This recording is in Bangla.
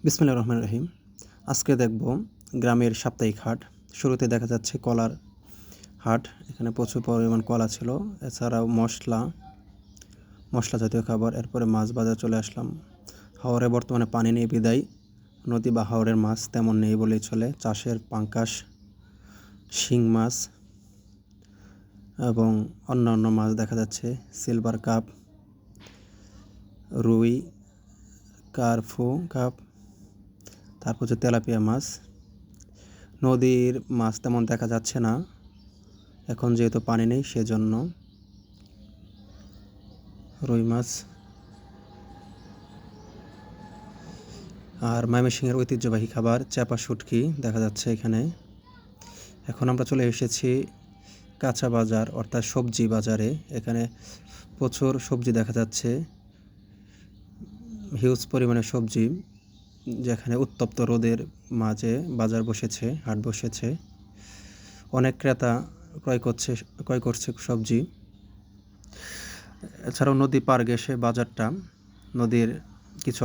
বিসমিল্লাহির রহমানির রহিম। আজকে দেখব গ্রামের সাপ্তাহিক হাট। শুরুতে দেখা যাচ্ছে কলার হাট। এখানে প্রচুর পরিমাণ কলা ছিল, এছাড়াও মশলা জাতীয় খাবার। এরপরে মাছ বাজার চলে আসলাম। হাওরে বর্তমানে পানি নেই বিদায় নদী বা হাওরের মাছ তেমন নেই বলেই চলে। চাষের পাঙ্কাশ, শিং মাছ এবং অন্যান্য মাছ দেখা যাচ্ছে, সিলভার কাপ, রুই, কার্পু কাপ, তারপর হচ্ছে তেলাপিয়া মাছ। নদীর মাছ তেমন দেখা যাচ্ছে না এখন, যেহেতু পানি নেই সেজন্য। রুই মাছ আর ময়মনসিংহের ঐতিহ্যবাহী খাবার চাপা শুটকি দেখা যাচ্ছে এখানে। এখন আমরা চলে এসেছি কাঁচা বাজার অর্থাৎ সবজি বাজারে। এখানে প্রচুর সবজি দেখা যাচ্ছে, হিউজ পরিমাণে সবজি, যেখানে উত্তপ্ত রোদের মাঝে বাজার বসেছে, হাট বসেছে। অনেক ক্রেতা ক্রয় করছে সবজি। এছাড়াও নদী পার ঘেঁষে বাজারটা, নদীর কিছু